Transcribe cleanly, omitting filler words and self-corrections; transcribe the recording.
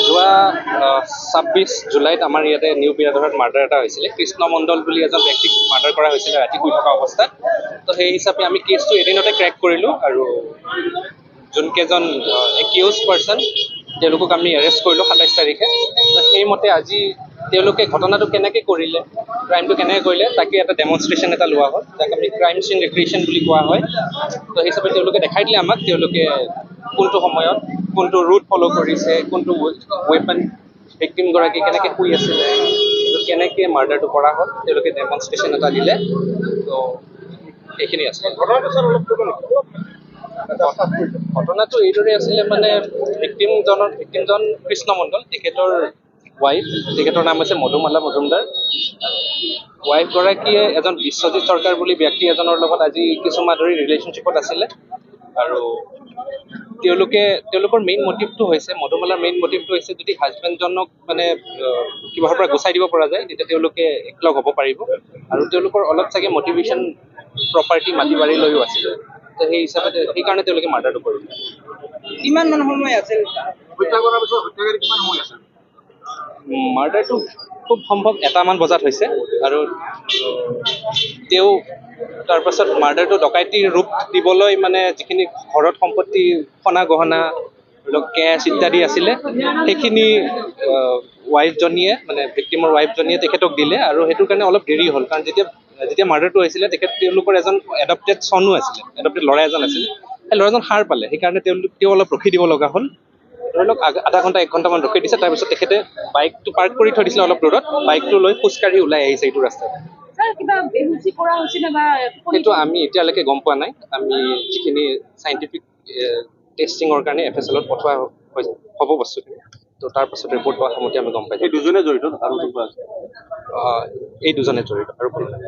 যোৱা ২৬ জুলাইত আমাৰ ইয়াতে নিউ বিৰাদৰত মাৰ্ডাৰ এটা হৈছিলে। কৃষ্ণ মণ্ডল বুলি এজন ব্যক্তিক মাৰ্ডাৰ কৰা হৈছিলে ৰাতি শুই থকা অৱস্থাত। তো সেই হিচাপে আমি কেছটো এদিনতে ক্ৰেক কৰিলোঁ আৰু যোনকেইজন একিউজ পাৰ্চন তেওঁলোকক আমি এৰেষ্ট কৰিলোঁ ২৭ তাৰিখে। সেইমতে আজি তেওঁলোকে ঘটনাটো কেনেকৈ কৰিলে, ক্ৰাইমটো কেনেকৈ কৰিলে তাকে এটা ডেমনষ্ট্ৰেশ্যন এটা লোৱা হ'ল, যাক আমি ক্ৰাইম চিন ৰিক্ৰিয়েশ্যন বুলি কোৱা হয়। তো সেই হিচাপে তেওঁলোকে দেখাই দিলে আমাক তেওঁলোকে কোনটো সময়ত কোনটো ৰুট ফ'ল' কৰিছে, কোনটো ৱেপন ভিক্টিমগৰাকী কেনেকৈ শুই আছিলে, কেনেকৈ মাৰ্ডাৰটো কৰা হ'ল, তেওঁলোকে ডেমনষ্ট্ৰেশ্যন এটা দিলে। তো সেইখিনি আছিলে। ঘটনাটো এইদৰে আছিলে মানে ভিক্টিমজন কৃষ্ণ মণ্ডল, তেখেতৰ ৱাইফ, তেখেতৰ নাম হৈছে মধুমালা মজুমদাৰ। ৱাইফগৰাকীয়ে এজন বিশ্বজিৎ চৰকাৰ বুলি ব্যক্তি এজনৰ লগত আজি কিছুমাহ ধৰি ৰিলেশ্যনশ্বিপত আছিলে আৰু তেওঁলোকৰ মেইন মটিভটো হৈছে, মধুমালাৰ মেইন মটিভটো হৈছে যদি হাজবেণ্ডজনক মানে কিবাৰ পৰা গুচাই দিব পৰা যায় তেতিয়া তেওঁলোকে একলগ হ'ব পাৰিব। আৰু তেওঁলোকৰ অলপ চাগে মটিভেশ্যন প্ৰপাৰ্টি মাটি বাৰী লৈও আছিলে। তো সেই হিচাপে সেইকাৰণে তেওঁলোকে মাৰ্ডাৰটো কৰিলে। কিমান মান সময় আছিল? মাৰ্ডাৰটো খুব সম্ভৱ ১টামান বজাত হৈছে আৰু তাৰপাছত মাৰ্ডাৰটো ডকাইতিৰ ৰূপ দিবলৈ মানে যিখিনি ঘৰত সম্পত্তি সোণা গহনা ধৰি লওক কেছ ইত্যাদি আছিলে সেইখিনি ৱাইফজনীয়ে মানে ভিক্টিমৰ ৱাইফজনীয়ে তেখেতক দিলে আৰু সেইটোৰ কাৰণে অলপ দেৰি হ'ল। কাৰণ যেতিয়া মাৰ্ডাৰটো হৈছিলে তেওঁলোকৰ এজন এডপ্টেড চনো আছিলে, এডপ্টেড ল'ৰা এজন আছিলে। সেই ল'ৰাজন সাৰ পালে, সেইকাৰণে তেওঁ অলপ ৰখি দিব লগা হ'ল। ধৰি লওক আধা ঘণ্টা ১ ঘণ্টামান ৰখি দিছে। তাৰপিছত তেখেতে বাইকটো পাৰ্ক কৰি থৈ দিছিলে অলপ দূৰত, বাইকটো লৈ খোজকাঢ়ি ওলাই আহিছে এইটো ৰাস্তাত। সেইটো আমি এতিয়ালৈকে গম পোৱা নাই। আমি যিখিনি চাইণ্টিফিক টেষ্টিঙৰ কাৰণে FSL-ত পঠোৱা হ'ব বস্তুখিনি, তো তাৰপাছত ৰিপৰ্ট পোৱাৰ সময়তে আমি গম পাইছোঁ। এই দুজনে জড়িত আৰু এই দুজনে জড়িত আৰু কোনো নাই।